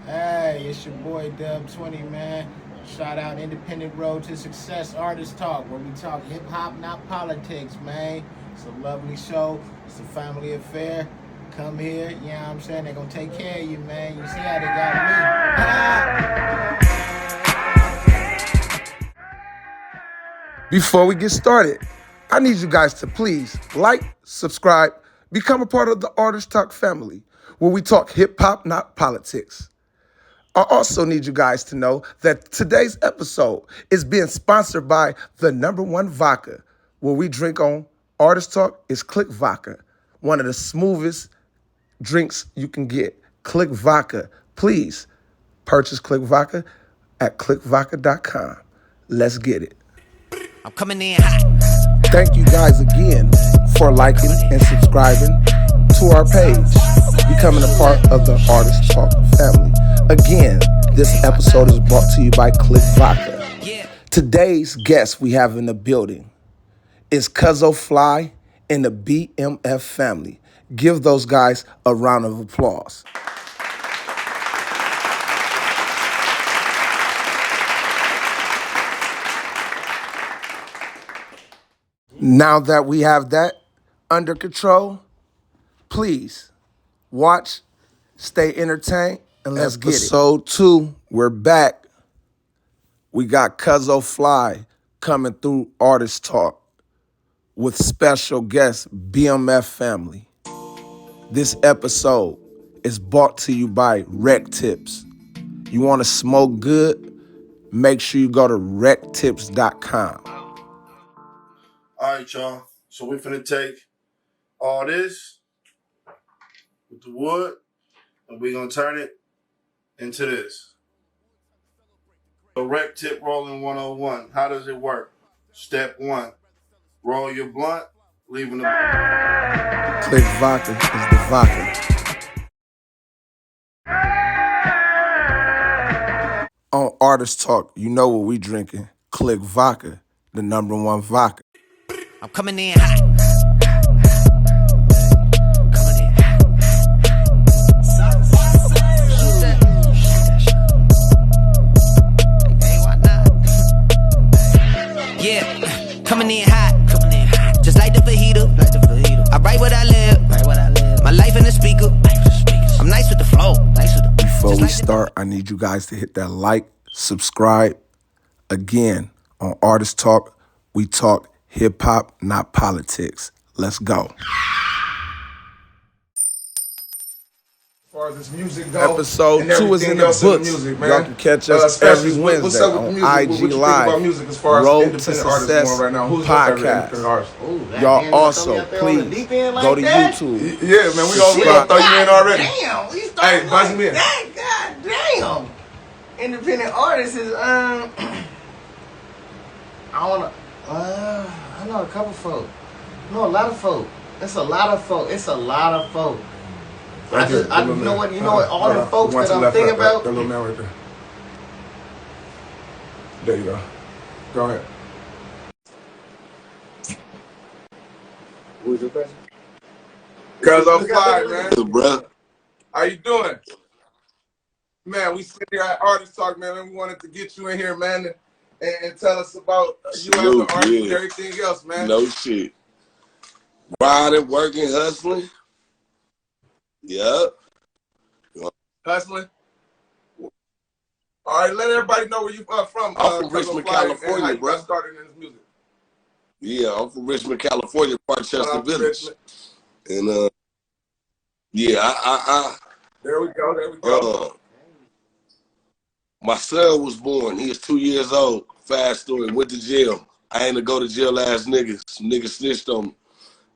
Hey, it's your boy Dub 20, man. Shout out Independent Road to Success Artist Talk, where we talk hip hop, not politics, man. It's a lovely show. It's a family affair. Come here, you know what I'm saying? They're gonna take care of you, man. You see how they got me. Before we get started, I need you guys to please like, subscribe, become a part of the Artist Talk family, where we talk hip hop, not politics. I also need you guys to know that today's episode is being sponsored by the #1 vodka. Where we drink on Artist Talk is Click Vodka, one of the smoothest drinks you can get. Click Vodka. Please purchase Click Vodka at clickvodka.com. Let's get it. I'm coming in hot. Thank you guys again for liking and subscribing to our page, becoming a part of the Artist Talk family. Again, this episode is brought to you by Click Vodka. Today's guest we have in the building is Kuzzo Fly and the BMF family. Give those guys a round of applause. Now that we have that under control, please watch, stay entertained, and let's get it. Episode 2, we're back. We got Kuzzo Fly coming through Artist Talk with special guest BMF family. This episode is brought to you by Rec Tips. You want to smoke good? Make sure you go to rectips.com. All right, y'all. So we're finna take all this with the wood, and we're gonna turn it into this. The rec tip rolling 101. How does it work? Step 1, roll your blunt, leaving the Click Vodka is the vodka. On Artist Talk, you know what we drinking. Click Vodka, the #1 vodka. I'm coming in hot. Coming in hot. Hey, why not? Yeah, coming in hot. Coming in hot. Just like the fajita. I write what I live. My life in the speaker. I'm nice with the flow. Before we start, I need you guys to hit that like, subscribe. Again, on Artist Talk, we talk hip hop, not politics. Let's go. As far as this music goes, episode 2 is in the books. Y'all can catch us every Wednesday on IG Live. Road to Success podcast. Y'all also, please go to YouTube. Yeah, man, we gonna throw you in already. Damn, we started Hey, buzz me in. God damn. Independent artists is I know a couple folk. I know a lot of folk. It's a lot of folk. You know what all the folks that I'm thinking about. That little man right there. There you go. Go ahead. What was your question? Kuzzo Fly, man. Bro. How you doing? Man, we sit here at Artist Talk, man, and we wanted to get you in here, man, and tell us about you as an artist and everything else, man. No shit. Riding, working, hustling. Yep. Hustling. All right, let everybody know where you from. I'm from Richmond, California, and how you bro. got started in this music. Yeah, I'm from Richmond, California, Parkchester Shout out to Village. Richmond. And yeah, There we go. My son was born. He is 2 years old. Fast story. Went to jail. I ain't a go to jail ass nigga. Some niggas snitched on me.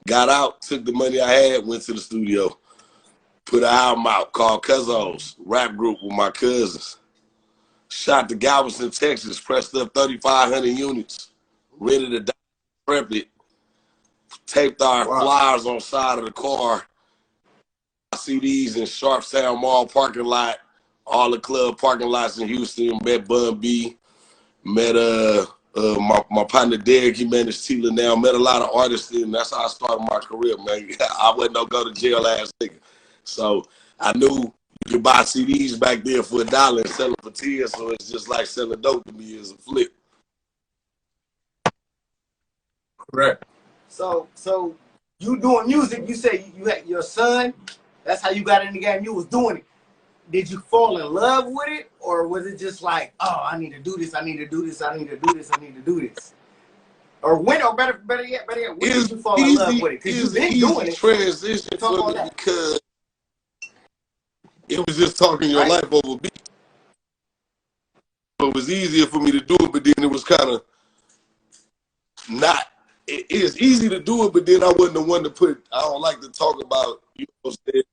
Got out, took the money I had, went to the studio. Put an album out called Kuzzo's rap group with my cousins. Shot to Galveston, Texas, pressed up 3,500 units. Rented a prepped it. Taped our flyers on side of the car. CDs in Sharp Sound Mall parking lot. All the club parking lots in Houston. Met Bun B. Met my partner Derek. He managed Tila now. Met a lot of artists, and that's how I started my career, man. I wasn't no go to jail ass nigga. So I knew you could buy CDs back there for $1 and sell them for 10, so it's just like selling dope to me as a flip. Correct. So you doing music? You say you had your son. That's how you got in the game. You was doing it. Did you fall in love with it, or was it just like, oh, I need to do this, I need to do this, I need to do this, I need to do this? Or when, or better yet, when did you fall in love with it? Because you've been doing it. Transition for me because it was just talking your life over beat. So it was easier for me to do it, but then it was kind of not. It is easy to do it, but then I wasn't the one to put. I don't like to talk about, you know what I'm saying?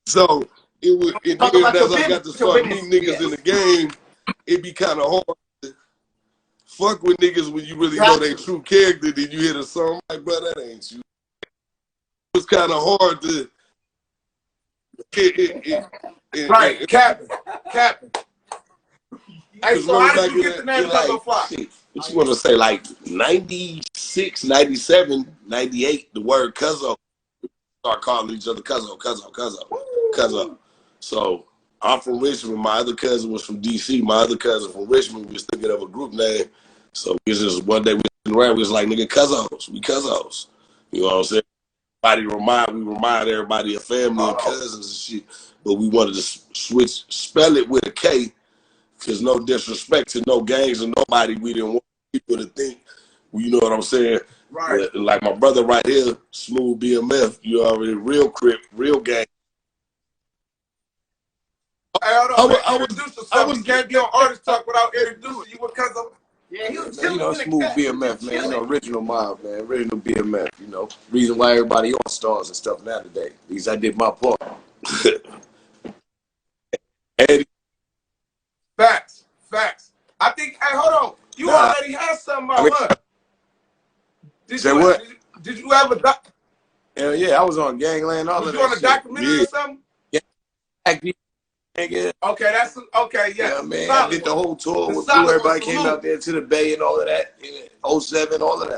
So it was. And then as I got to start meeting niggas in the game, it be kind of hard to fuck with niggas when you really know their true character. Then you hear a song like, bro, that ain't you. It's kind of hard to. Right, Captain. Hey, so how did you get the name Kuzzo Fly? What you want to say, like 96, 97, 98, the word Kuzzo. Start calling each other Kuzzo. So I'm from Richmond. My other cousin was from DC. My other cousin from Richmond. We was thinking of a group name. So it was just one day we was around. We was like, nigga, Kuzzos. We Kuzzos. You know what I'm saying? We remind everybody of family and cousins and shit. But we wanted to spell it with a K, because no disrespect to no gangs or nobody. We didn't want people to think, you know what I'm saying? Right. But like my brother right here, Smoove BMF, you already real crip, real gang. Hey, hold on. I was can't be on Artist Talk without introducing you because of. Yeah, he was you know, Smoove BMF, man. You know, original mob, man. Original BMF, you know. Reason why everybody on stars and stuff now today. At least I did my part. Facts. I think, hey, hold on. You already had something about her. Did you ever Hell yeah, I was on Gangland, all of that. Was you on a documentary or something? Yeah. Nigga. Okay, okay, yeah. Yeah, man. I did the whole tour with Blue. Everybody came out there to the Bay and all of that. 07, all of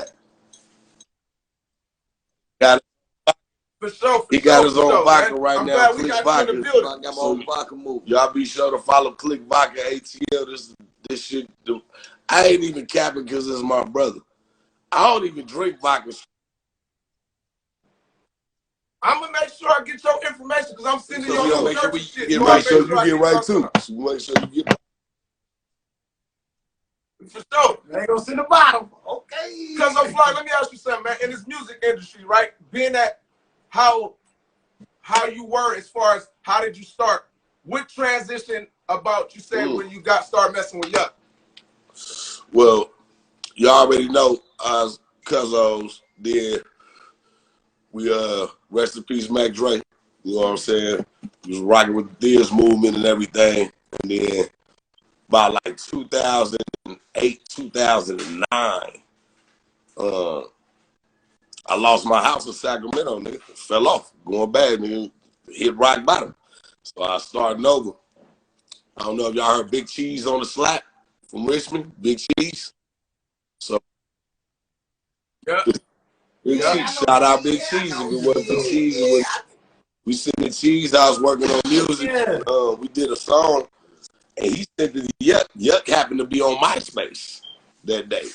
that. For sure. He got his own vodka right now. I'm glad we got you in the building. I got my own vodka move. Y'all be sure to follow Click Vodka ATL. This shit. I ain't even capping because it's my brother. I don't even drink vodka. I'm gonna make sure I get your information because I'm sending you your make sure shit. Make sure you get right too. Make sure you get. For sure. They ain't gonna send the bottle. Okay. Kuzzo Fly, let me ask you something, man. In this music industry, right? Being that how you were as far as how did you start? What transition about you said when you started messing with Yuck? Well, you already know us Kuzzos did. We rest in peace, Mac Dre. You know what I'm saying? We was rocking with the Diz movement and everything. And then by like 2008, 2009, I lost my house in Sacramento, nigga. Fell off, going bad, nigga. Hit rock bottom. So I started over. I don't know if y'all heard Big Cheese on the slap from Richmond. Big Cheese. So yeah. Big Cheese. Shout out Big Cheese. If it wasn't Big Cheese, we sent the Cheese. I was working on music. We did a song, and he said that Yuck. Yuck happened to be on MySpace that day.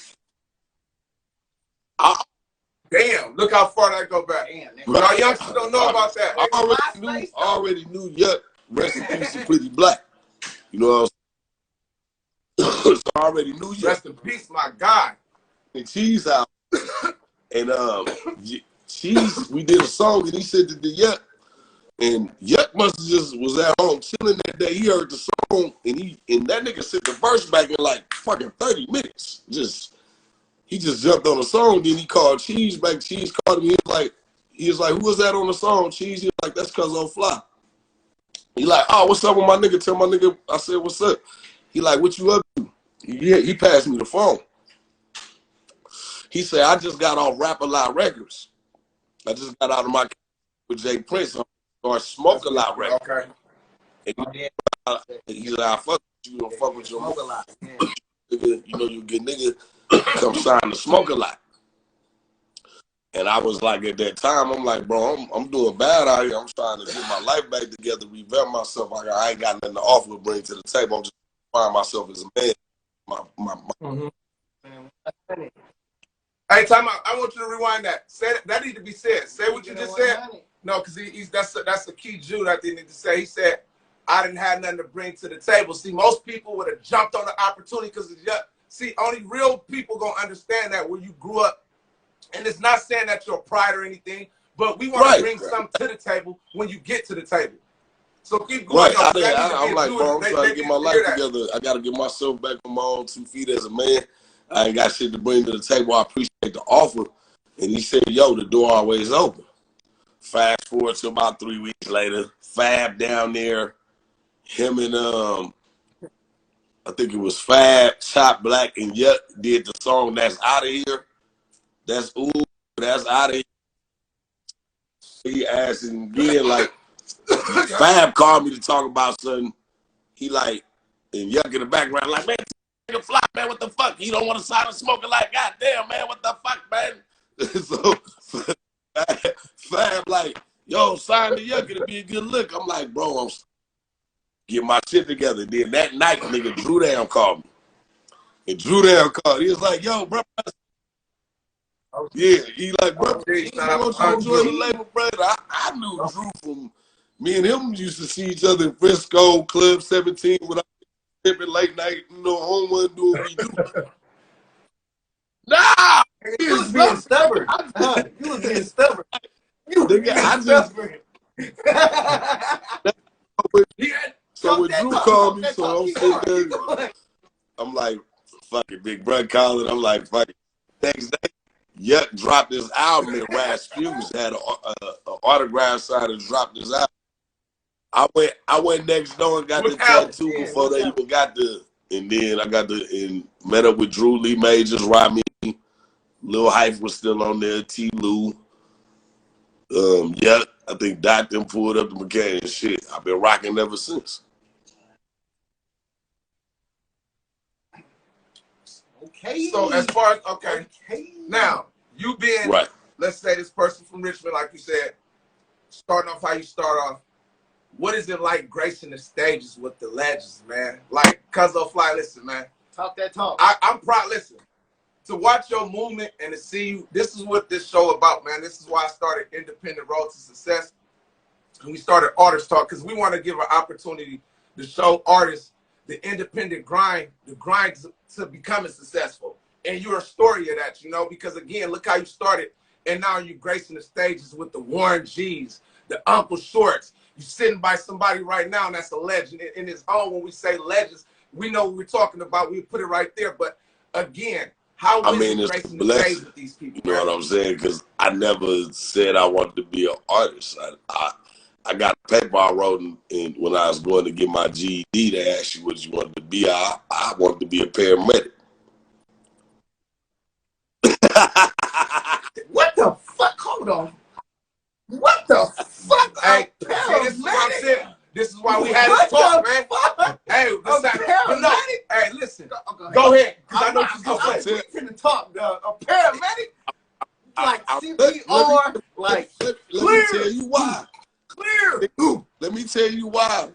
Damn, look how far that go back. Our youngsters don't know about that. I already knew Yuck. Rest in peace, Pretty Black. You know what I'm saying? So I already knew Yuck. Rest in peace, my guy. And Cheese out. And Cheese, we did a song, and he said that the Yuck. And Yuck must have just was at home chilling that day. He heard the song, and that nigga sent the verse back in like fucking 30 minutes. He just jumped on the song. Then he called Cheese back. Cheese called him. He was like, who was that on the song? Cheese. He was like, that's Kuzzo Fly. He like, oh, what's up with my nigga? Tell my nigga. I said, what's up? He like, what you up to? He passed me the phone. He said, I just got off Rap-A-Lot Records. I just got out of my with Jay Prince. Or Smoke a Lot Records. Okay. And he's like, I fuck with you. Don't fuck with your Smoke a Lot. You know, you get nigga come sign the Smoke a Lot. And I was like, at that time, I'm like, bro, I'm doing bad out here. I'm trying to get my life back together, revamp myself. I ain't got nothing to offer to bring to the table. I'm just find myself as a man. Hey, time out. I want you to rewind that. Say that need to be said. Say what you just said. No, because that's a key Jew that they need to say. He said, I didn't have nothing to bring to the table. See, most people would have jumped on the opportunity because see, only real people gonna understand that where you grew up. And it's not saying that you're a pride or anything, but we want to bring something to the table when you get to the table. So keep going. I'm like, bro, I'm trying to get my life together. I got to get myself back on my own 2 feet as a man. I ain't got shit to bring to the table. I appreciate the offer. And he said, yo, the door always open. Fast forward to about 3 weeks later, Fab down there, him and I think it was Fab, Chop Black, and Yuck did the song That's Out of Here. That's ooh, that's out of here. He asked him again, like, Fab called me to talk about something. He like, and Yuck in the background, like, man, take a fly, man, what the fuck? You don't want to sign a smoker, like, goddamn, man, what the fuck, man? So Fab like, yo, sign the Yuck, it'll be a good look. I'm like, bro, I'm get my shit together. Then that night, nigga, Drew Down called me. And Drew Down called. He was like, yo, bro. Yeah, he like, bro, you want to join the label, bro? I knew Drew from, me and him used to see each other in Frisco, Club 17, when I was tipping late night, home wasn't doing what we do. Nah! You was being stubborn. You was being stubborn. So when Drew called me, so I'm sitting there, I'm like, fuck it, big brother calling. I'm like, fuck it. Next day, Yuck dropped his album and Rasputin had an autograph sign and dropped his album. I went next door and got the tattoo before they even got and then I got and met up with Drew Lee Majors, Rodney, Lil Hype was still on there, T. Lou. Yuck, I think Doc them pulled up the mechanic and shit. I've been rocking ever since. Okay. So as far as now you being let's say this person from Richmond, like you said, starting off how you start off. What is it like gracing the stages with the legends, man? Like Kuzzo Fly, listen, man. Talk that talk. I'm proud. Listen, to watch your movement and to see you. This is what this show about, man. This is why I started Independent Road to Success, and we started Artist Talk because we want to give an opportunity to show artists the independent grind, the grind to becoming successful. And you're a story of that, because again, look how you started, and now you're gracing the stages with the Warren G's, the Uncle Shorts. You're sitting by somebody right now, and that's a legend in his own. When we say legends, we know what we're talking about. We put it right there. But again, how is it gracing the stage with these people? You know what I'm saying? Because I never said I wanted to be an artist. I got a paper I wrote and when I was going to get my GED, they asked you what you wanted to be. I wanted to be a paramedic. What the fuck? Hold on. What the fuck? Hey, this is what I'm saying. This is why we had this talk, man. Hey, hey, listen. Go ahead, because I know you're going to say. We finna talk, a paramedic? Like CPR, like let me tell you why. Clear. Let me tell you why.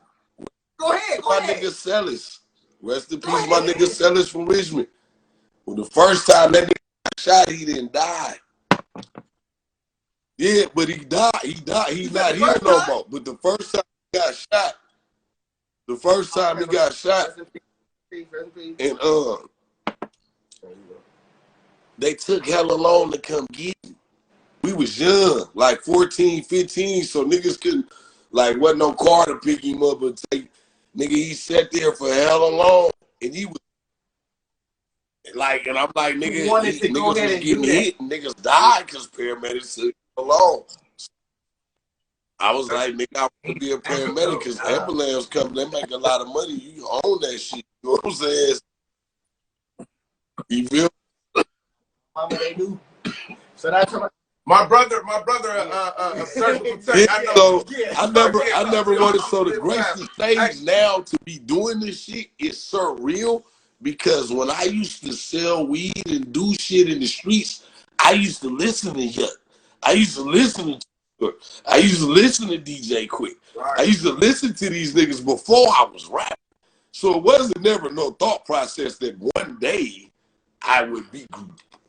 Go ahead. My nigga Sellers. Rest in peace, my nigga Sellers from Richmond. Well, the first time that nigga got shot, he didn't die. Yeah, but he died. He's not here no more. But the first time he got shot, and they took hella long to come get him. We was young, like 14, 15, so niggas couldn't, wasn't no car to pick him up and take. Nigga, he sat there for hella long, and he was and I'm like, nigga, niggas was getting hit, and niggas died because paramedics took long. I was like, nigga, I want to be a paramedic because ambulance come, they make a lot of money. You own that shit. You know what I'm saying? You feel? Mama, they do. So that's what my brother, surgical tech. I never wanted. So the grace the stage now to be doing this shit is surreal because when I used to sell weed and do shit in the streets, I used to listen to Yuck. I used to listen to I used to listen to DJ Quick. I used to listen to these niggas before I was rapping. So it wasn't never no thought process that one day I would be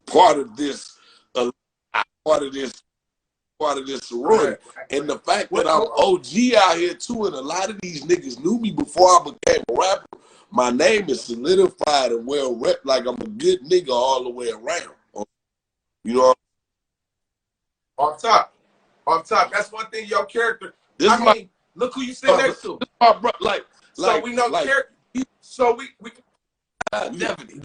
part of this, part of this sorority. And the fact that I'm OG out here too, and a lot of these niggas knew me before I became a rapper, my name is solidified and well rep, like I'm a good nigga all the way around. You know? Off top. That's one thing, your character. Look who you sit next to. So we know character. So we definitely.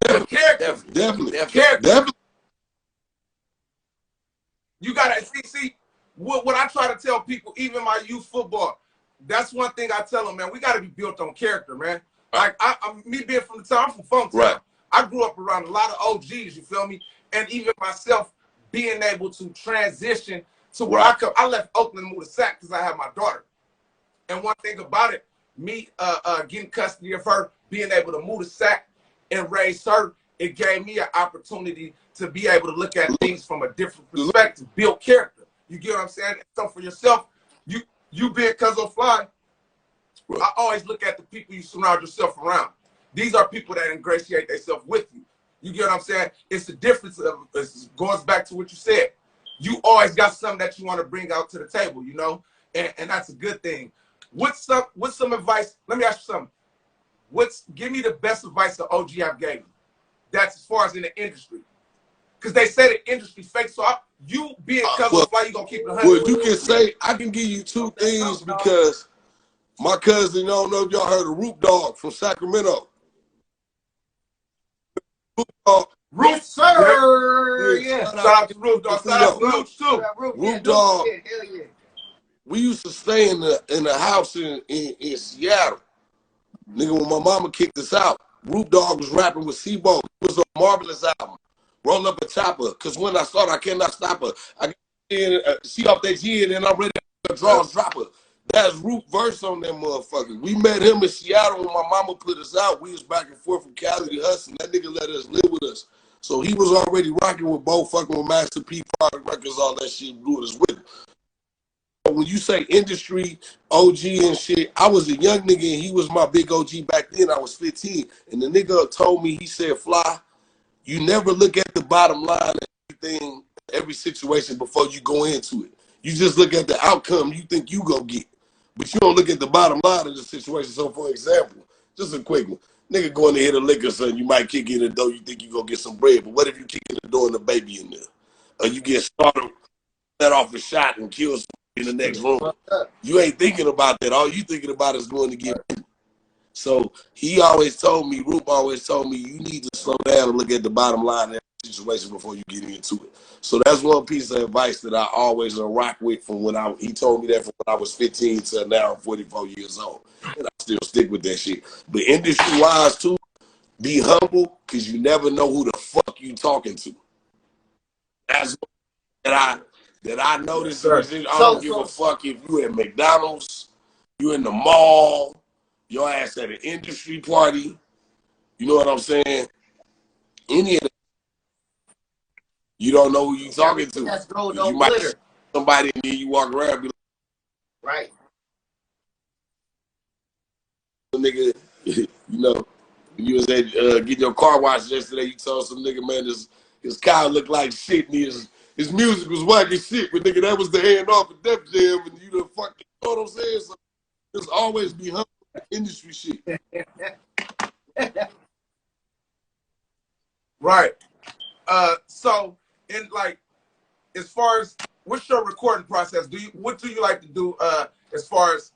You gotta see what I try to tell people, even my youth football. That's one thing I tell them, man. We gotta be built on character, man. Like me being from the town, I'm from Funktown. Right. I grew up around a lot of OGs. You feel me? And even myself being able to transition to where I left Oakland and moved to Sac because I had my daughter. And one thing about it, me getting custody of her, being able to move to Sac and raise her, it gave me an opportunity to be able to look at things from a different perspective, build character. You get what I'm saying? So for yourself, you being Kuzzo Fly, I always look at the people you surround yourself around. These are people that ingratiate themselves with you. You get what I'm saying? It's the difference of, it goes back to what you said. You always got something that you want to bring out to the table, you know? And that's a good thing. What's some advice? Let me ask you something. Give me the best advice the OG I've gave you. That's as far as in the industry. Because they say the industry's fake, so you being Kuzzo Fly, you gonna keep it 100. Well, you can say, I can give you two things because my cousin, I don't know if y'all heard of Root Dog from Sacramento. Root Dog. Root, sir. Yeah. Shout out to Root Dog. Shout out to Root too. Root Dog. We used to stay in the house in Seattle. Nigga, when my mama kicked us out, Root Dog was rapping with Seabo. It was a marvelous album. Roll up a chopper, cause when I start, I cannot stop her. I get in, she off that G, and then I'm ready to draw and drop her. That's Root verse on that motherfucker. We met him in Seattle when my mama put us out. We was back and forth from Cali to Hudson. That nigga let us live with us. So he was already rocking with both, fucking with Master P, Product Records, all that shit, doing us with him. When you say industry, OG and shit, I was a young nigga and he was my big OG back then. I was 15. And the nigga told me, he said, Fly, you never look at the bottom line of everything, every situation before you go into it. You just look at the outcome you think you gonna get. But you don't look at the bottom line of the situation. So for example, just a quick one. Nigga going to hit a liquor, son, you might kick in the door, you think you gonna get some bread. But what if you kick in the door and the baby in there? Or you get started, let off a shot and kill somebody in the next room. You ain't thinking about that. All you thinking about is going to get money. So he always told me, Roop always told me, you need to slow down and look at the bottom line of every situation before you get into it. So that's one piece of advice that I always rock with from when he told me that from when I was 15 to now I'm 44 years old. And I still stick with that shit. But industry-wise too, be humble because you never know who the fuck you talking to. That's that I noticed. I don't give a fuck if you at McDonald's, you in the mall, your ass at an industry party. You know what I'm saying? Any of that. You don't know who you talking to. That's gold, you might see somebody and then you walk around and be like, right. Nigga, you know, you was at getting your car washed yesterday, you told some nigga, man, his car looked like shit and his music was whack as shit, but nigga, that was the hand off of Def Jam and you the fucking, you know what I'm saying? So just always be humble industry shit. Right. So in like, as far as what's your recording process? What do you like to do? As far as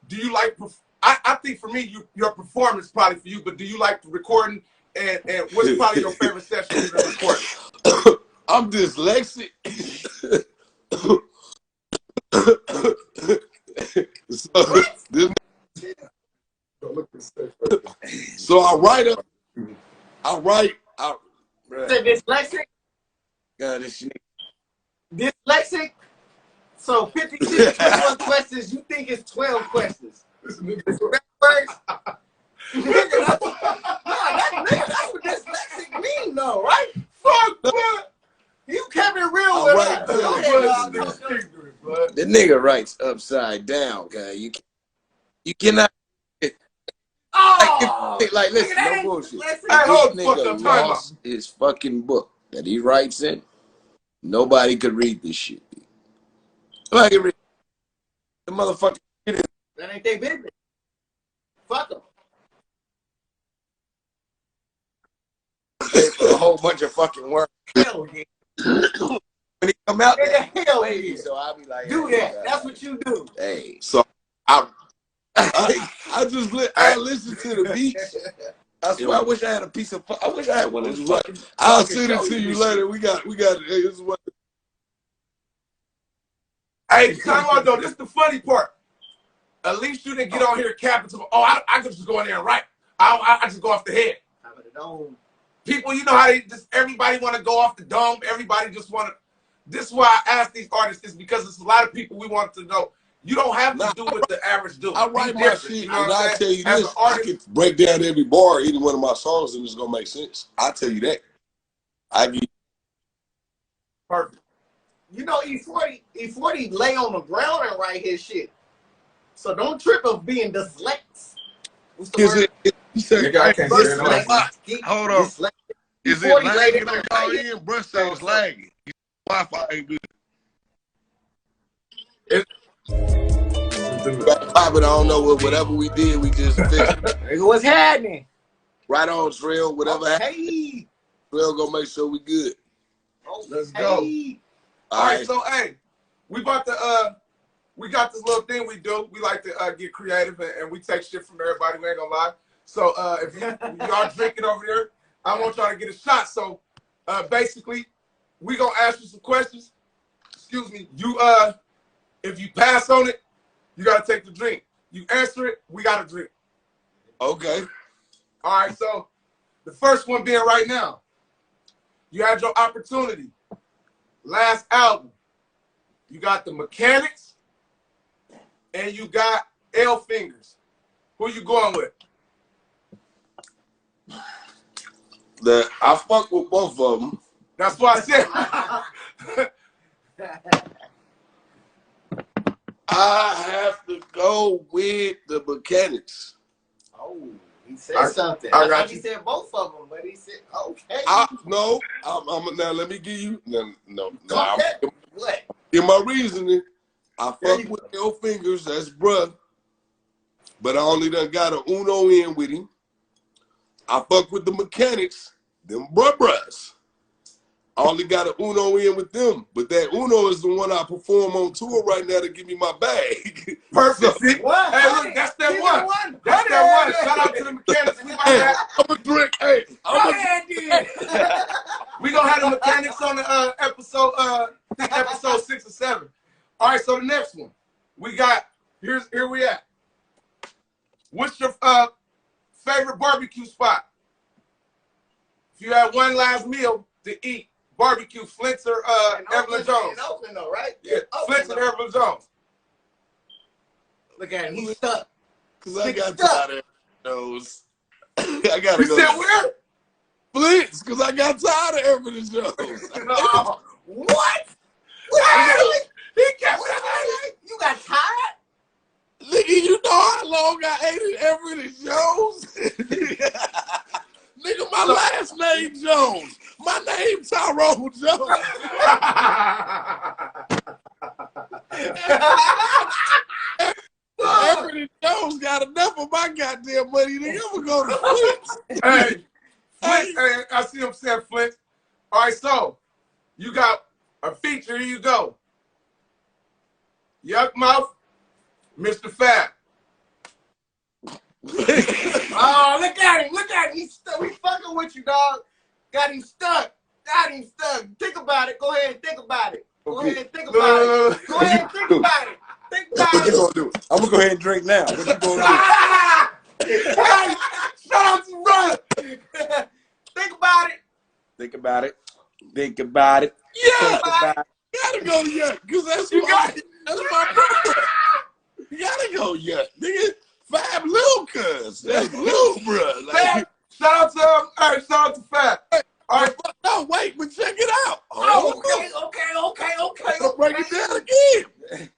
do you like? I think for me, your performance probably for you. But do you like the recording? And what's probably your favorite session in the recording? I'm dyslexic. So I write up. Say dyslexic? God, this shit. Dyslexic? So 56 21 questions, you think it's 12 questions. That's what dyslexic mean though, right? Fuck, man. You kept it real with us. nigga writes upside down, guy. You cannot. Oh, Like listen, nigga, no bullshit. Hey, If this hold the fuck nigga up, time out. lost his fucking book that he writes in, nobody could read this shit. Nobody can read the motherfucker. That ain't their business. Fuck them. A whole bunch of fucking work. Hell yeah. When he come out there, Hell yeah. so I'll be like, Do that. That's what you do. Hey. So I listen to the beats. I swear, I wish I had a piece of. I wish I had one of those fucking. I'll send it to you later. We got. Hey, this is what. Hey, time out though. This is the funny part. At least you didn't get on here capping to. Oh, I could just go in there and write. I just go off the head. People, you know how they just everybody want to go off the dome. Everybody just want to. This is why I ask these artists is because it's a lot of people we want to know. You don't have to do what the average do. I write my shit, you know and I tell you As this: an artist, I can break down every bar, any one of my songs, and it's gonna make sense. I tell you that. I give. Perfect. You know, E40 lay on the ground and write his shit. So don't trip of being dyslexic. What's the word? You said, I can't say it. hold on. Is it lagging on our end? Bruh said it's lagging. Wi-Fi ain't good. I don't know what. Whatever we did, we just fixed it. What's happening? Right on, Trail. Whatever happened, Trail gonna make sure we good. Let's go. All right, so hey, we got this little thing we do. We like to get creative and we take shit from everybody. We ain't gonna lie. So if y'all drinking over there, I want y'all to get a shot. So basically, we gonna ask you some questions. Excuse me. You if you pass on it, you gotta take the drink. You answer it, we gotta drink. Okay. All right. So the first one being right now, you had your opportunity. Last album, you got the Mechanics and you got L Fingers. Who you going with? I fuck with both of them. That's what I said. I have to go with the Mechanics. Oh, he said something. I I got thought you. he said both of them, but he said, okay. No, now let me give you. No. What? In my reasoning, I fuck with L Fingers, that's bruh. But I only done got a Uno in with him. I fuck with the Mechanics, them bruhs. I only got a Uno in with them. But that Uno is the one I perform on tour right now to give me my bag. Perfect. So, Hey, look, that's that one. That's that one. Shout out to the Mechanics. We I'm a drink. Hey, we gonna have the Mechanics on the episode 6 or 7. All right, so the next one we got here we at. What's your favorite barbecue spot? If you had one last meal to eat, barbecue, Flint's or Evelyn Jones. In Oakland, though, right? Yeah, Flint's and Evelyn Jones. Look at him. He's stuck. because I got tired of those. I gotta You go. said where? Flint's, because I got tired of Evelyn Jones. What? He kept saying, You got tired? Nigga, you know how long I hated Evelyn Jones? Nigga, my last name Jones. My name Tyrone Jones. Evelyn Jones got enough of my goddamn money to ever go to Flint's. Hey, Flint, hey, I see him saying Flint. All right, so you got a feature. Here you go. Yuck Mouth, Mr. Fab. Oh, look at him. Look at him. He's stuck. We fucking with you, dog. Got him stuck. Got him stuck. Think about it. Go ahead and think about it. Go ahead and think about it. Go ahead and think about it. Think about What you it. gonna do? I'm gonna go ahead and drink now. What you gonna do? Hey, shout out to brother. Think about it. Think about it. Think about it. Yeah, Think about it. gotta go Yuck, because that's my brother. You gotta go Yuck. Nigga, Fab Lil Cuz. That's Lil Bruh. Like, Shout out to him. Hey, shout out to Fab. All right. no, wait, but check it out. Oh, okay. I'll break it down again.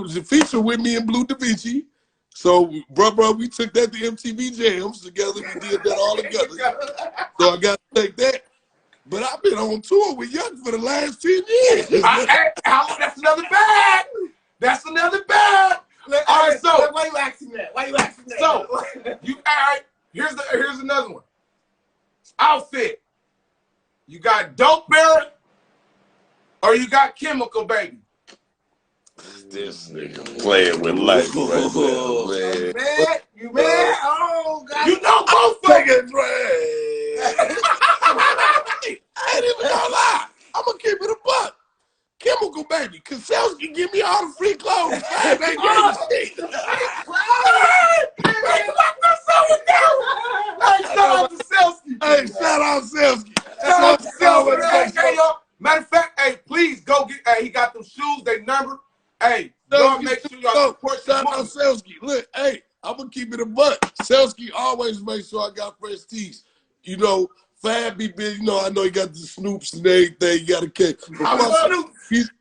was a feature with me and Blue Da Vinci. So, bro, we took that to MTV Jams together. We did that all together. So I got to take that. But I've been on tour with Young for the last 10 years. That's another bag. That's another bag. All right, so why you asking that? Why you asking that? So you all right? Here's another one. Outfit. You got Dope Bearer, or you got Chemical Baby. This nigga playing with life right now, man. You mad? Oh God! You know both of them. I ain't even gonna lie. I'm gonna keep it a buck. Chemical Baby, Kuzzo give me all the free clothes. They gave me shit. Hey, shout out Selsky. Hey, yo. Matter of fact, hey, please go get. Hey, he got them shoes. They numbered. Hey, y'all make sure y'all support. Shout out Selsky. Look, hey, I'm gonna keep it a buck. Selsky always make sure I got fresh tees. You know, Fab be big. You know, I know he got the Snoops and everything. You got to catch. He's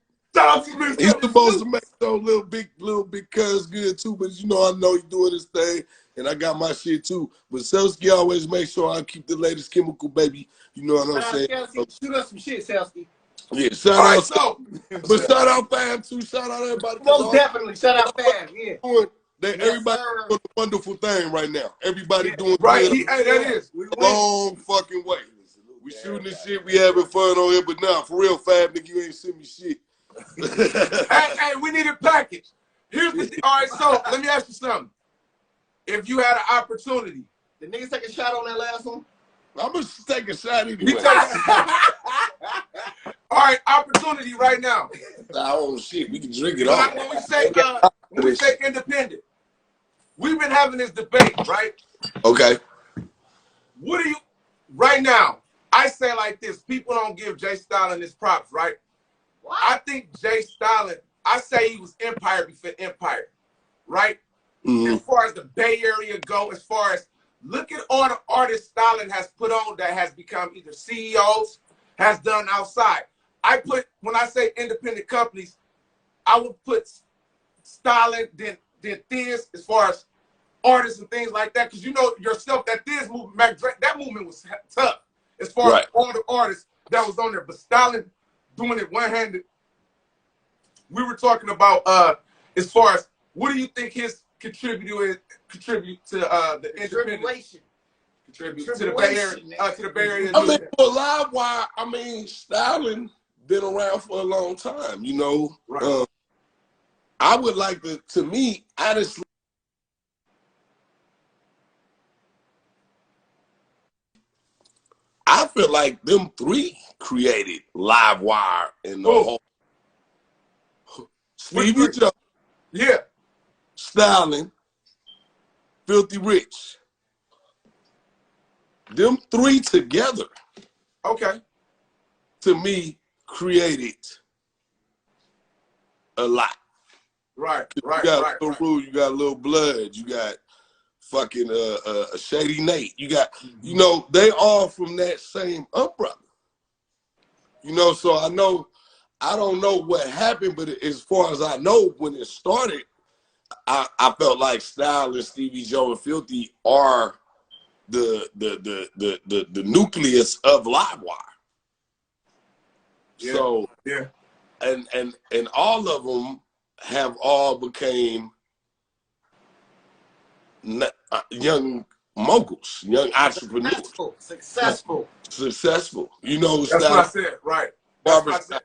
supposed to make those little big cuz good too. But you know, I know he's doing his thing, and I got my shit too. But Selsky always make sure I keep the latest Chemical Baby. You know what I'm saying? Shoot us some shit, Selsky. Yeah, shout out. But shout out Fab too. Shout out everybody. Most definitely, shout out Fab. Yeah. Everybody doing a wonderful thing right now. Everybody doing right. Good. That is long fucking way. We shooting this shit. We having fun on here, but now for real, Fab nigga, you ain't send me shit. hey, we need a package. Here's the all right. So let me ask you something. If you had an opportunity, the niggas take a shot on that last one. I'm gonna take a shot anyway. All right, opportunity right now. Oh shit, we can drink it all. When we say independent, we've been having this debate, right? Okay. What do you right now? I say like this: people don't give Jay Stalin his props, right? What? I think Jay Stalin. I say he was empire before empire, right? Mm-hmm. As far as the Bay Area go, as far as look at all the artists Stalin has put on that has become either CEOs, has done outside. When I say independent companies, I would put Stalin, then Thiz, as far as artists and things like that, because you know yourself that Thiz movement, that movement was tough as far as all the artists that was on there. But Stalin doing it one-handed. We were talking about as far as what do you think his contribute to the independent? Contribute to the Bay Area. To the Bay Area. I mean, for Livewire, I mean, Stalin been around for a long time. You know, right. I would like to me, honestly. I feel like them three created Livewire and the whole. Stevie Jones, yeah, Stalin, Filthy Rich. Them three together, okay, to me, created a lot. Right. You got Rule, you got Lil Blood, you got fucking Shady Nate. You got, you know, they all from that same umbrella. You know, so I don't know what happened, but as far as I know, when it started, I felt like Style and Stevie Joe and Filthy are the nucleus of Livewire. Yeah. So yeah, and all of them have all became young moguls, young entrepreneurs, successful. You know, that's what I said. Right. That's what I said.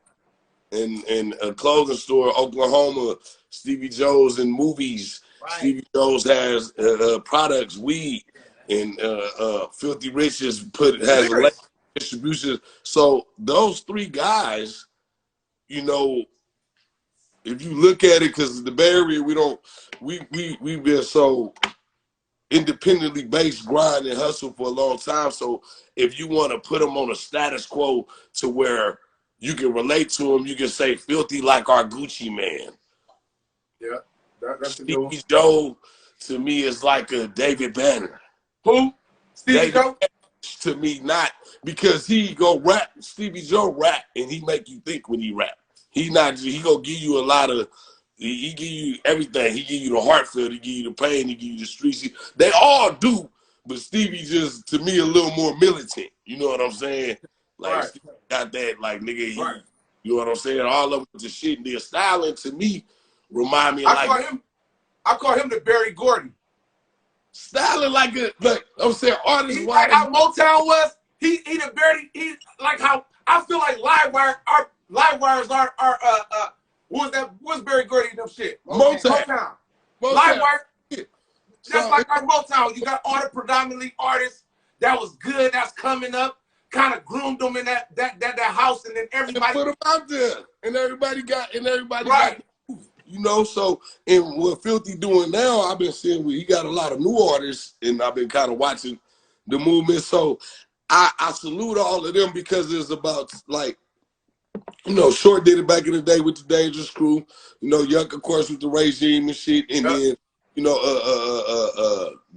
In a clothing store, Oklahoma, Stevie Joe's in movies. Right. Stevie Joe's has products, weed, and Filthy Rich has a distribution. So those three guys, you know, if you look at it, because the Bay Area, we've been so independently based, grind and hustle for a long time. So if you want to put them on a status quo to where you can relate to them, you can say Filthy like our Gucci man. Yeah, that's Stevie Joe to me is like a David Banner. Who? Stevie Joe? To me, not because he go rap. Stevie Joe rap and he make you think when he rap. He gonna give you a lot of He give you everything. He give you the heartfelt. He give you the pain. He give you the streets. They all do, but Stevie just to me a little more militant. You know what I'm saying? Like Right. Stevie got that like nigga. He, Right. you know what I'm saying? All of the shit. And their styling to me remind me of I call him the Barry Gordy. Styling like I'm saying artist He, wise. like how Motown was. He the Barry. He like how I feel like Livewires are what was that? What's Barry Gordy and them shit? Motown. Livewire. Just like our Motown, you got all the predominantly artists that was good, that's coming up, kind of groomed them in that house, and then everybody put them out there, and everybody got right. You know, so and what Filthy doing now, I've been seeing he got a lot of new artists, and I've been kind of watching the movement. So I salute all of them because it's about like, you know, Short did it back in the day with the Dangerous Crew. You know, Yuck, of course, with the Regime and shit, and then. You know,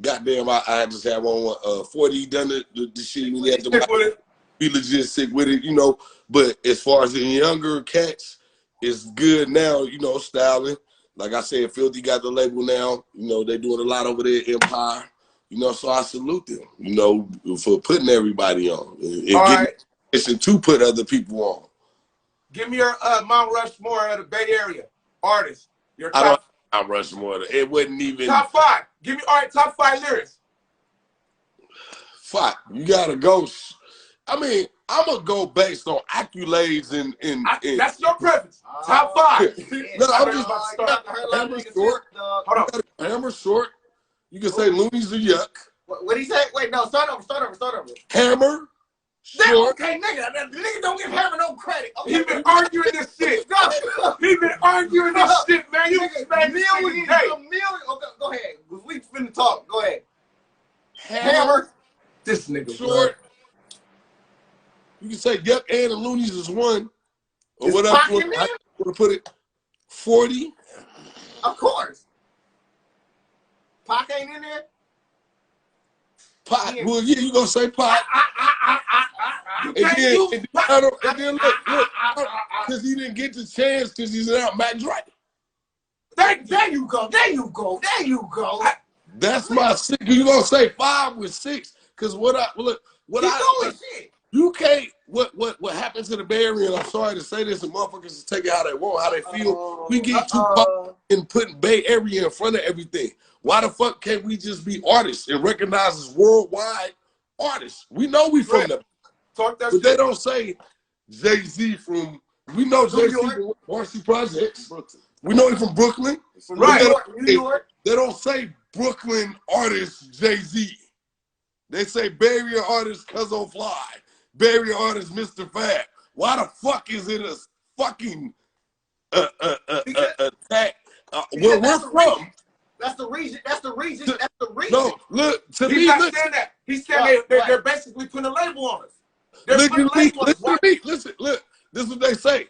goddamn, I just had one. 40 done the shit. He had to be legit sick with it, you know. But as far as the younger cats, it's good now, you know, styling. Like I said, Filthy got the label now. You know, they doing a lot over there at Empire. You know, so I salute them, you know, for putting everybody on. And getting to put other people on. Give me your Mount Rushmore of the Bay Area artists. Your top. I'm Rushmore. It wasn't even top 5. Give me top 5 lyrics. 5. You gotta go. I mean, I'm gonna go based on accolades and that's your preference. Top 5. No, I'm just Hammer Short. Hold on. Hammer Short. You can say Loonies or Yuck. What he say? Wait, no, start over. Hammer. Short. Okay, nigga don't give Hammer no credit. Okay. He been arguing this shit. He been arguing this shit, man. You million. Okay, go ahead. We finna talk. Go ahead. Hammer. This nigga Short. You can say Yuck and the Loonies is 1. Or whatever you want to put it. 40. Of course. Pac ain't in there? Pac. Well, yeah, you gonna say Pac. And then look, because he didn't get the chance because he's out Mac Dre. There you go. That's my 6. You gonna say 5 with 6? Because you can't. What happened to the Bay Area? And I'm sorry to say this, and motherfuckers is taking how they want, how they feel. We get too caught in putting Bay Area in front of everything. Why the fuck can't we just be artists and recognize as worldwide artists? We know we from the. But they don't say Jay-Z from. We know Jay-Z from Marcy Projects. We know him from Brooklyn. Right. New York. They don't say Brooklyn artist Jay-Z. They say Bay Area artist Kuzzo Fly. Bay Area artist Mr. Fab. Why the fuck is it a fucking attack? Where we're from. That's the region. No, look, to He's me, not saying that. He's saying they're basically putting a label on us. Listen, look, this is what they say.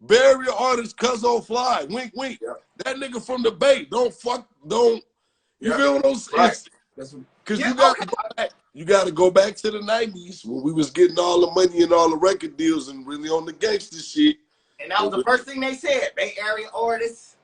Bay Area artist Kuzzo Fly. Wink, wink. Yeah. That nigga from the Bay. Don't. You feel what I'm saying? Because you got to go back to the 90s when we was getting all the money and all the record deals and really on the gangster shit. And that was the first thing they said. Bay Area artists.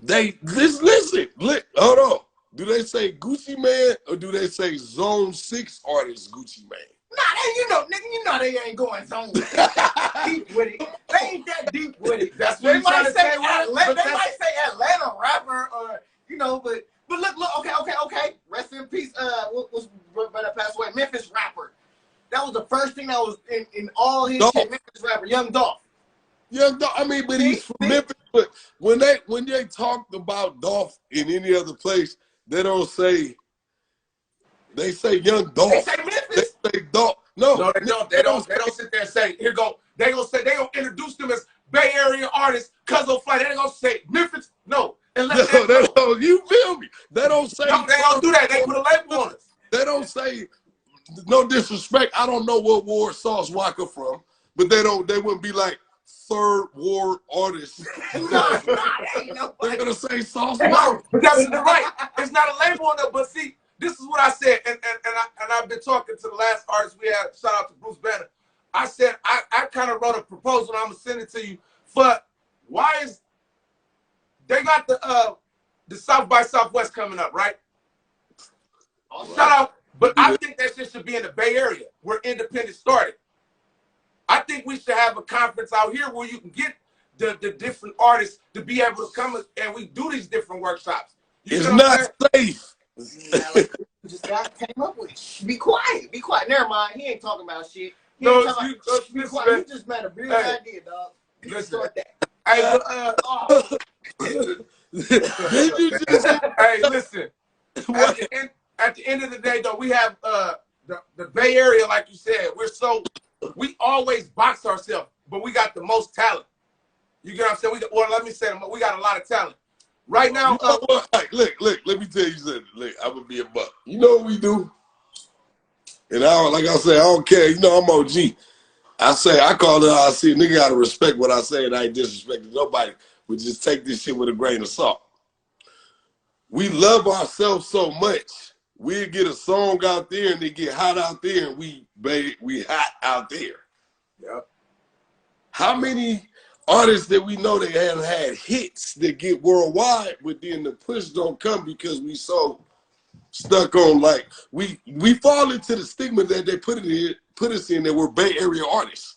Listen. Hold on. Do they say Gucci Man or do they say Zone 6 artist Gucci Man? Nah, you know they ain't going zone deep with it. They ain't that deep with it. That's what they might say. They might say Atlanta rapper or but look. Okay. Rest in peace. What was better passed away? Memphis rapper. That was the first thing that was in all his shit. Memphis rapper, Young Dolph. I mean, but he's from Memphis. But when they talked about Dolph in any other place, they don't say. They say Young Dolph. They say Memphis. They say Dolph. No, they don't. They don't sit there and say, "Here go." They gonna introduce them as Bay Area artists, Kuzzo Fly. They ain't gonna say Memphis. No, you feel me? They don't say. No, they don't do that. They put a label on us. They don't say. No disrespect. I don't know what ward Sauce Walker from, but they wouldn't be like third ward artists. They're gonna say Sauce Walker. But that's right. It's not a label on it. But see, this is what I said, and I've been talking to the last artist we had. Shout out to Bruce Banner. I said I kind of wrote a proposal. And I'm gonna send it to you. But why is they got the South by Southwest coming up, right? Shout out, but I think that shit should be in the Bay Area where independent started. I think we should have a conference out here where you can get the different artists to be able to come and we do these different workshops. It's not safe. Like, just came up with it. Be quiet. Be quiet. Never mind. He ain't talking about shit. He No, ain't talking about, be quiet. You just made a brilliant idea, dog. You can start that. Hey, did you just? Hey, listen. At the end of the day, though, we have the Bay Area, like you said. We always box ourselves, but we got the most talent. You get what I'm saying? Let me say, we got a lot of talent. Right now, look, let me tell you something. Look, I'm gonna be a buck. You know what we do? And like I say, I don't care. You know, I'm OG. I call it how I see it. Nigga gotta respect what I say, and I ain't disrespecting nobody. We just take this shit with a grain of salt. We love ourselves so much. We'll get a song out there and they get hot out there, and we hot out there. Yep. How many artists that we know that have had hits that get worldwide, but then the push don't come because we so stuck on, like, we fall into the stigma that they put us in that we're Bay Area artists.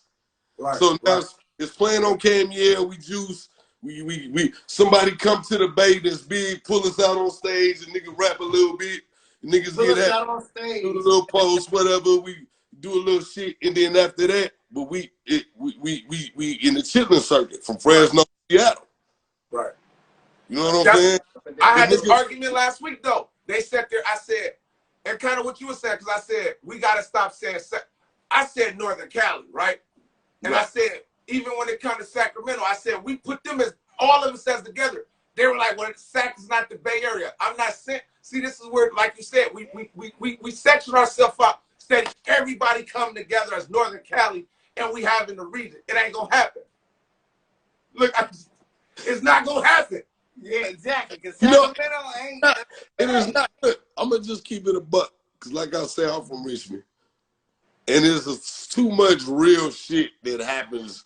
Right, so now it's playing on Camille, we juice, we somebody come to the Bay that's big, pull us out on stage, and nigga rap a little bit, and niggas Pull get us out on stage. do the little post, whatever, we do a little shit, and then after that, but we in the chilling circuit from Fresno to Seattle. Right. You know what I'm saying? I had this argument last week, though. They sat there, I said, and kind of what you were saying, because I said, we got to stop saying, I said Northern Cali, right? And I said, even when it comes to Sacramento, I said, we put them as, all of us as together. They were like, well, Sac is not the Bay Area. I'm not saying, see, this is where, like you said, we section ourselves up, said everybody come together as Northern Cali, and we have in the region. It ain't going to happen. Look, it's not going to happen. Yeah, exactly. Because Sacramento ain't. It is not. I'm going to just keep it a buck. Because like I said, I'm from Richmond. And there's too much real shit that happens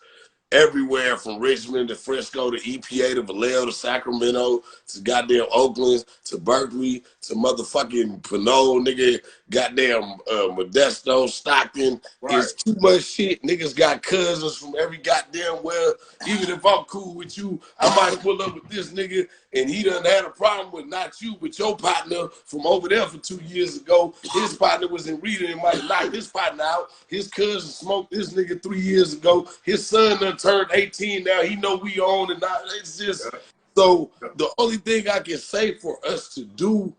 everywhere from Richmond to Frisco to EPA to Vallejo to Sacramento to goddamn Oakland to Berkeley to motherfucking Pinole, nigga, goddamn Modesto, Stockton. Right. It's too much shit. Niggas got cousins from every goddamn well. Even if I'm cool with you, I might pull up with this nigga and he done had a problem with not you, but your partner from over there for 2 years ago. His partner was in Rita and might knock his partner out. His cousin smoked this nigga 3 years ago. His son done turned 18 now. He know we own and not. It's just so the only thing I can say for us to do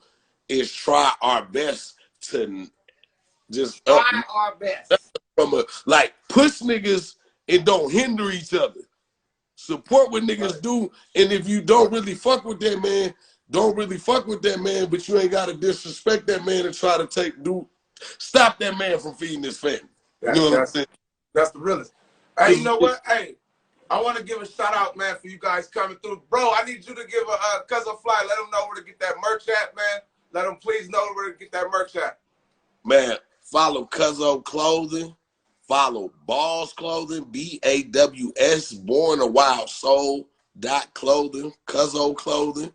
is try our best to just try our best from like push niggas and don't hinder each other. Support what niggas do, and if you don't really fuck with that man, don't really fuck with that man, but you ain't gotta disrespect that man and try to stop that man from feeding his family. You know what I'm saying? That's the realest. Hey, you know what? Hey, I want to give a shout out, man, for you guys coming through. Bro, I need you to give a Kuzzo Fly. Let them know where to get that merch at, man. Let them please know where to get that merch at. Man, follow Kuzzo Clothing. Follow Balls Clothing, BAWS, Born a Wild Soul .clothing, Kuzzo Clothing.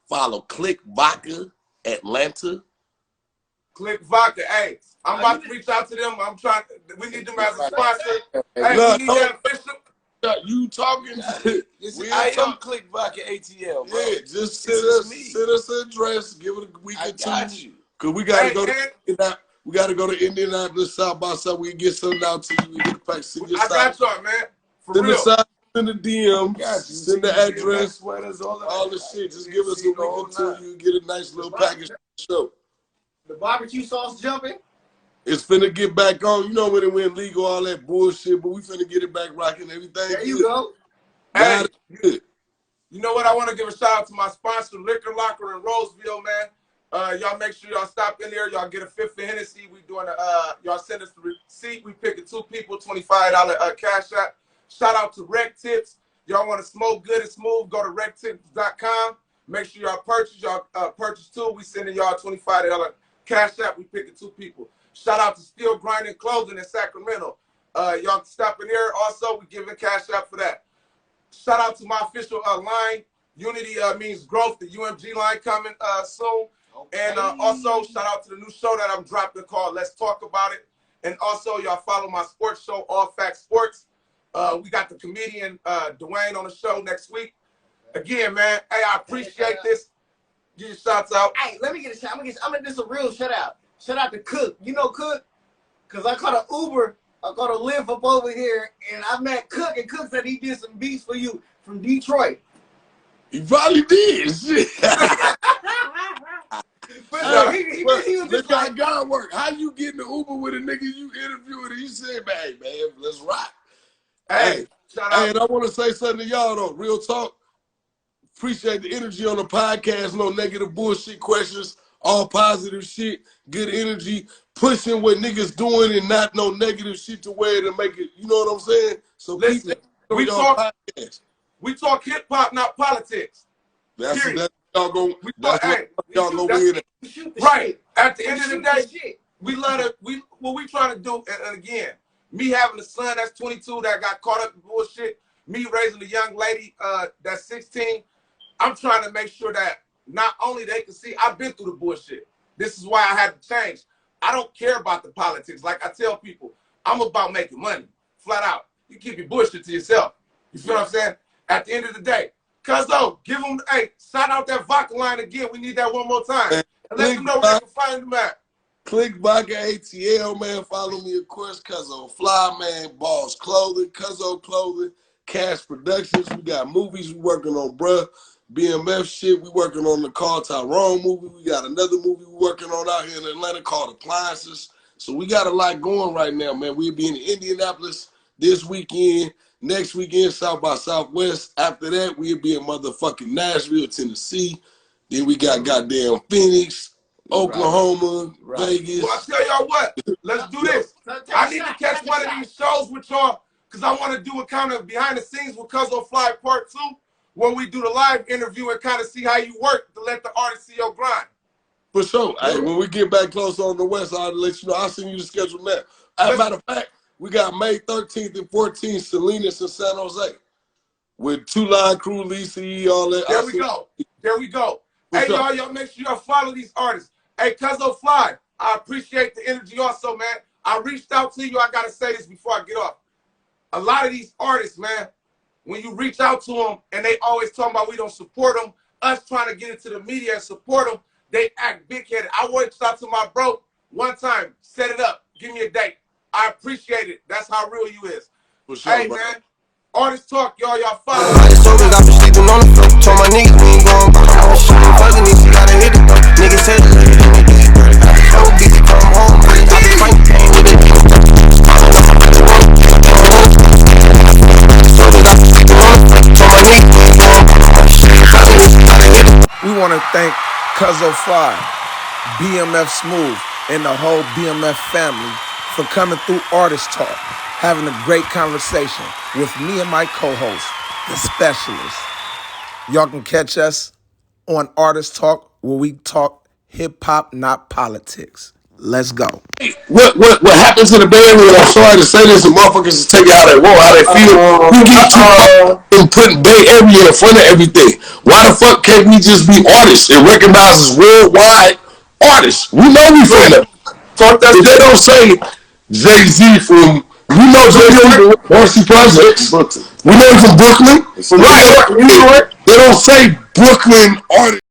Follow Click Vodka Atlanta. Click Vodka. Hey, I'm about to reach out to them. We need them as a sponsor. Hey, we need that official. You talking? I am Click Vodka ATL, bro. Yeah, just send us an address. Give it a week or two. Because we got to go to we got to go to Indianapolis, South by South. We can get something out to you. We get a pack. I got y'all, man. For real. Send the DM. Send the address. All the shit. Just give us a week or two. You get a nice little package show. The barbecue sauce jumping. It's finna get back on. You know when it went legal, all that bullshit, but we finna get it back rocking. Everything. There you go. Hey, good. You know what? I want to give a shout out to my sponsor, Liquor Locker in Roseville, man. Y'all make sure y'all stop in there. Y'all get a fifth of Hennessy. We doing y'all send us the receipt. We picking 2 people, $25 cash out. Shout out to Rec Tips. Y'all want to smoke good and smooth? Go to rectips.com. Make sure y'all purchase. Y'all purchase 2. We sending y'all $25 cash out. We picking 2 people. Shout out to Steel Grinding Clothing in Sacramento. Y'all can stop in here. Also, we giving cash out for that. Shout out to my official line, Unity means growth. The UMG line coming soon. Okay. And also, shout out to the new show that I'm dropping called Let's Talk About It. And also, y'all follow my sports show, All Facts Sports. We got the comedian Dwayne on the show next week. Again, man, hey, I appreciate this. Give your shouts out. Hey, let me get a shout. I'm gonna do some real shout out. Shout out to Cook. You know Cook? Cause I caught an Uber. I caught a Lyft up over here, and I met Cook, and Cook said he did some beats for you from Detroit. He probably did. Shit. But he was just look how like, God work. How you get in the Uber with a nigga you interviewed and you said, man, let's rock. Hey, shout out. And I want to say something to y'all though. Real talk. Appreciate the energy on the podcast. No negative bullshit questions. All positive shit. Good energy. Pushing what niggas doing and not no negative shit to where to make it. You know what I'm saying? So listen, we talk hip hop, not politics. That's y'all go. Y'all go win. Right. At the end of the day, we love it. What we trying to do, and again, me having a son that's 22 that got caught up in bullshit, me raising a young lady that's 16, I'm trying to make sure that not only they can see I've been through the bullshit. This is why I had to change. I don't care about the politics. Like I tell people, I'm about making money, flat out. You keep your bullshit to yourself. You feel what I'm saying? At the end of the day, Kuzzo, give them, hey, shout out that vodka line again. We need that one more time. And let them know where they can find them at. Click Vodka ATL, man. Follow me, of course. Kuzzo Fly, man. Balls Clothing, Kuzzo Clothing, Cash Productions. We got movies we working on, bruh. BMF shit. We working on the Carl Tyrone movie. We got another movie we working on out here in Atlanta called Appliances. So we got a lot going right now, man. We'll be in Indianapolis this weekend. Next weekend, South by Southwest. After that, we'll be in motherfucking Nashville, Tennessee. Then we got goddamn Phoenix, Oklahoma, Vegas. Well, I tell y'all what, let's do this. I need to catch one of these shows with y'all because I want to do a kind of behind the scenes with Kuzzo Fly Part 2 where we do the live interview and kind of see how you work to let the artist see your grind. For sure. Hey, when we get back close on the west, I'll let you know. I'll send you the schedule now. As a matter of fact, we got May 13th and 14th, Salinas and San Jose. With Two Line Crew, Lisa E, all that. There we go. There we go. Hey, y'all make sure y'all follow these artists. Hey, Kuzzo Fly, I appreciate the energy also, man. I reached out to you. I got to say this before I get off. A lot of these artists, man, when you reach out to them and they always talking about we don't support them, us trying to get into the media and support them, they act big-headed. I reached out to my bro one time, set it up, give me a date. I appreciate it. That's how real you is. For sure, hey, man, artist talk, y'all follow. I just told her I've been sleeping on the floor. Told my niggas we ain't going back. I was shooting fucking these, she gotta hit it though. Niggas said it, let me get it. I just told bitch to come home. I been fighting pain with it. We want to thank Kuzzo Fly, BMF Smoove, and the whole BMF family for coming through Artist Talk, having a great conversation with me and my co-host, The Specialist. Y'all can catch us on Artist Talk where we talk hip-hop, not politics. Let's go. What happens in the Bay Area, I'm sorry to say this, the motherfuckers is taking how they want, how they feel. We get too and putting Bay Area in front of everything. Why the fuck can't we just be artists and recognize as worldwide artists? We know we from them. If they don't say Jay-Z from, we know Jay-Z from Marcy Projects. We know he's from Brooklyn. Right. They don't say Brooklyn artists.